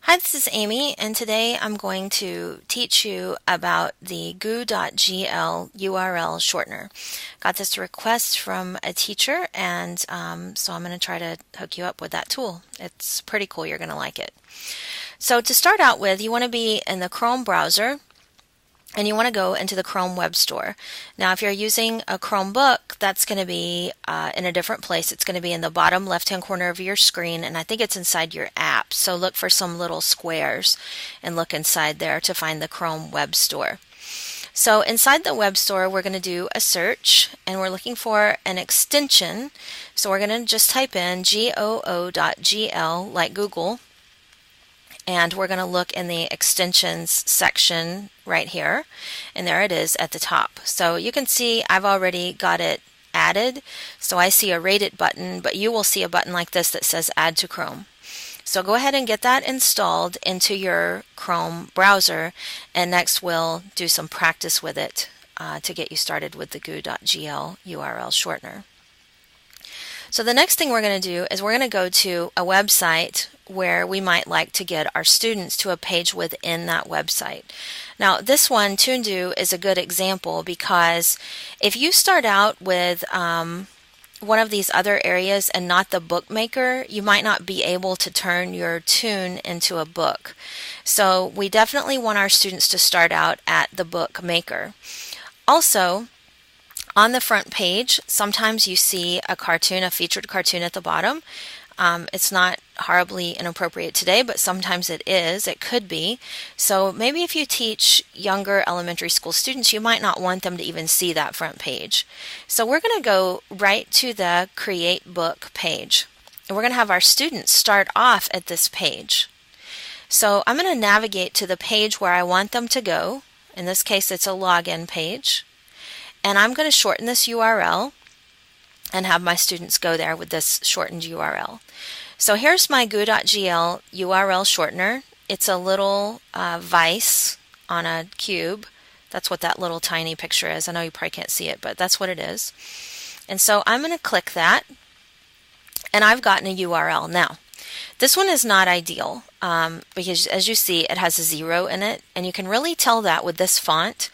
Hi, this is Amy, and today I'm going to teach you about the Goo.gl URL shortener. Got this request from a teacher, and so I'm going to try to hook you up with that tool. It's pretty cool. You're going to like it. So to start out with, you want to be in the Chrome browser, and you want to go into the Chrome Web Store. Now, if you're using a Chromebook, that's going to be in a different place. It's going to be in the bottom left-hand corner of your screen, and I think it's inside your app. So look for some little squares and look inside there to find the Chrome Web Store. So inside the Web Store, we're going to do a search, and we're looking for an extension. So we're going to just type in goo.gl like Google. And we're going to look in the extensions section right here, and there it is at the top. So you can see I've already got it added, so I see a rate it button, but you will see a button like this that says add to Chrome. So go ahead and get that installed into your Chrome browser, and next we'll do some practice with it to get you started with the Goo.gl URL shortener. So the next thing we're going to do is we're going to go to a website where we might like to get our students to a page within that website. Now this one, Toondoo, is a good example because if you start out with one of these other areas and not the bookmaker, you might not be able to turn your tune into a book. So we definitely want our students to start out at the bookmaker. Also, on the front page, sometimes you see a cartoon, a featured cartoon at the bottom. It's not horribly inappropriate today, but sometimes it is. It could be. So maybe if you teach younger elementary school students, you might not want them to even see that front page. So we're going to go right to the Create Book page. And we're going to have our students start off at this page. So I'm going to navigate to the page where I want them to go. In this case, it's a login page. And I'm going to shorten this URL and have my students go there with this shortened URL. So here's my Goo.gl URL shortener. It's a little vise on a cube. That's what that little tiny picture is. I know you probably can't see it, but that's what it is. And so I'm going to click that, and I've gotten a URL. Now, this one is not ideal because as you see, it has a 0 in it, and you can really tell that with this font.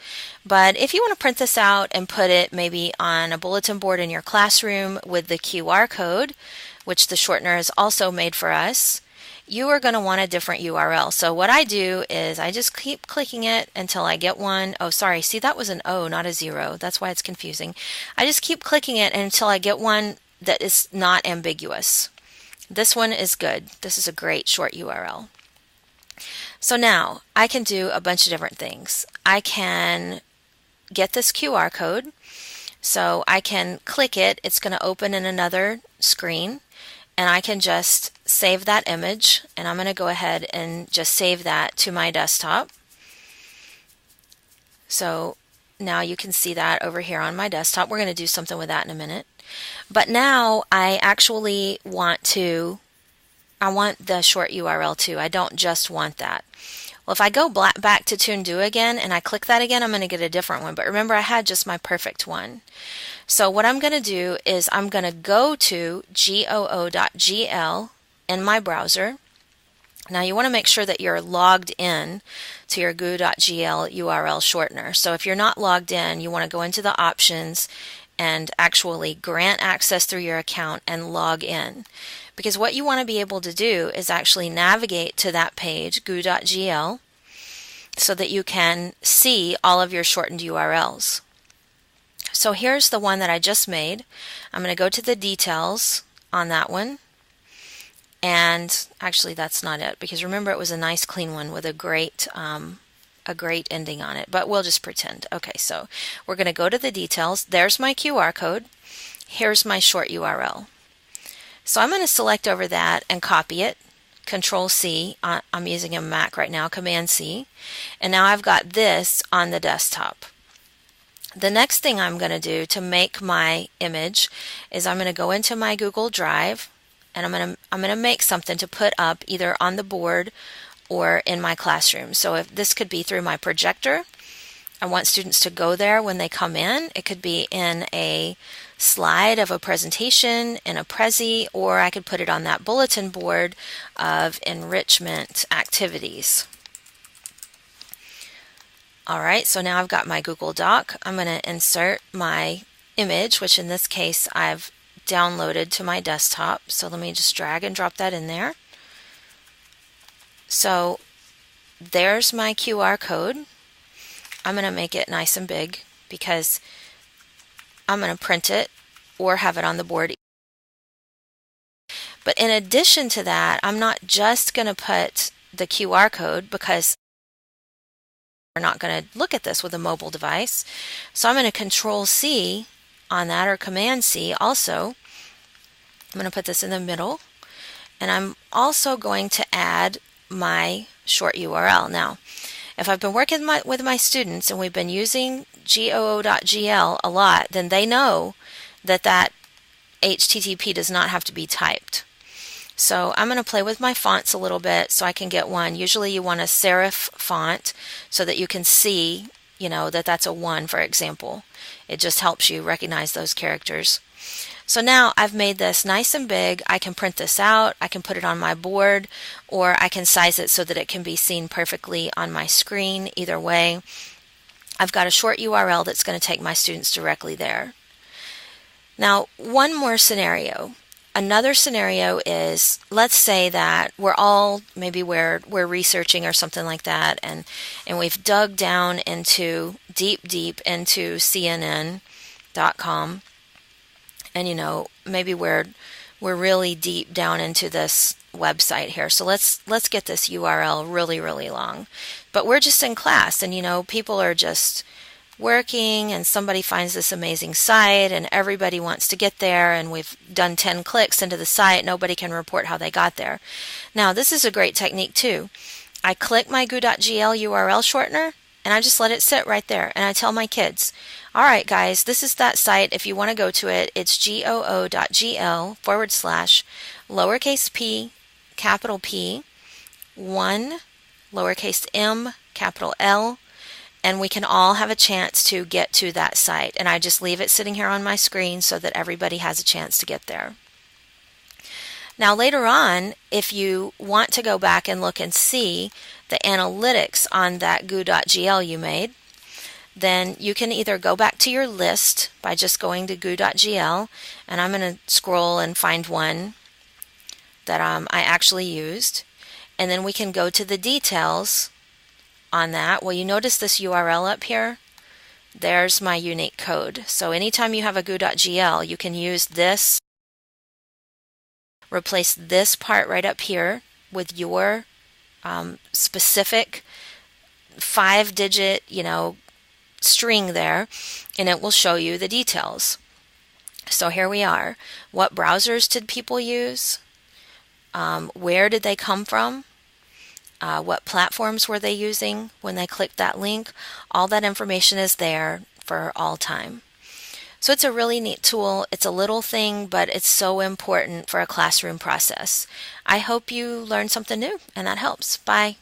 But if you want to print this out and put it maybe on a bulletin board in your classroom with the QR code, which the shortener is also made for us, you are going to want a different URL. So what I do is I just keep clicking it until I get one. Oh, sorry. See, that was an O, not a 0. That's why it's confusing. I just keep clicking it until I get one that is not ambiguous. This one is good. This is a great short URL. So now I can do a bunch of different things. I can get this QR code. So I can click it. It's going to open in another screen, and I can just save that image, and I'm going to go ahead and just save that to my desktop. So now you can see that over here on my desktop. We're going to do something with that in a minute. But now I actually want the short URL too. I don't just want that. Well, if I go back to Toondoo again and I click that again, I'm going to get a different one. But remember, I had just my perfect one. So what I'm going to do is I'm going to go to goo.gl in my browser. Now you want to make sure that you're logged in to your Goo.gl URL shortener. So if you're not logged in, you want to go into the options and actually grant access through your account and log in. Because what you want to be able to do is actually navigate to that page, Goo.gl, so that you can see all of your shortened URLs. So here's the one that I just made. I'm going to go to the details on that one. And actually that's not it, because remember it was a nice clean one with a great ending on it, but we'll just pretend. Okay, so we're going to go to the details. There's my QR code. Here's my short URL. So I'm going to select over that and copy it. Control C. I'm using a Mac right now. Command C. And now I've got this on the desktop. The next thing I'm going to do to make my image is I'm going to go into my Google Drive, and I'm going to make something to put up either on the board or in my classroom. So if this could be through my projector, I want students to go there when they come in. It could be in a slide of a presentation in a Prezi, or I could put it on that bulletin board of enrichment activities. All right, so now I've got my Google Doc. I'm going to insert my image, which in this case I've downloaded to my desktop. So let me just drag and drop that in there. So there's my QR code. I'm going to make it nice and big because I'm going to print it or have it on the board. But in addition to that, I'm not just going to put the QR code because we're not going to look at this with a mobile device. So I'm going to Control C on that, or Command C also. I'm going to put this in the middle, and I'm also going to add my short URL. Now, if I've been working with my students and we've been using Goo.gl a lot, then they know that HTTP does not have to be typed. So I'm going to play with my fonts a little bit so I can get one. Usually you want a serif font so that you can see, that that's a 1, for example. It just helps you recognize those characters. So now I've made this nice and big. I can print this out, I can put it on my board, or I can size it so that it can be seen perfectly on my screen. Either way, I've got a short URL that's going to take my students directly there. Now, one more scenario. Another scenario is, let's say that maybe we're researching or something like that, and we've dug down into deep into CNN.com, and maybe we're really deep down into this website here. So let's get this URL really long. But we're just in class, and people are just working, and somebody finds this amazing site and everybody wants to get there, and we've done 10 clicks into the site. Nobody can report how they got there. Now, this is a great technique too. I click my Goo.gl URL shortener and I just let it sit right there, and I tell my kids, all right guys, this is that site. If you want to go to it, it's goo.gl/lowercase p, capital P, 1, lowercase m, capital L, and we can all have a chance to get to that site. And I just leave it sitting here on my screen so that everybody has a chance to get there. Now later on, if you want to go back and look and see the analytics on that Goo.gl you made, then you can either go back to your list by just going to Goo.gl, and I'm going to scroll and find one that I actually used, and then we can go to the details on that. Well, you notice this URL up here? There's my unique code. So anytime you have a Goo.gl, you can use this, replace this part right up here with your specific 5-digit, string there, and it will show you the details. So here we are. What browsers did people use? Where did they come from? What platforms were they using when they clicked that link? All that information is there for all time. So it's a really neat tool. It's a little thing, but it's so important for a classroom process. I hope you learned something new and that helps. Bye.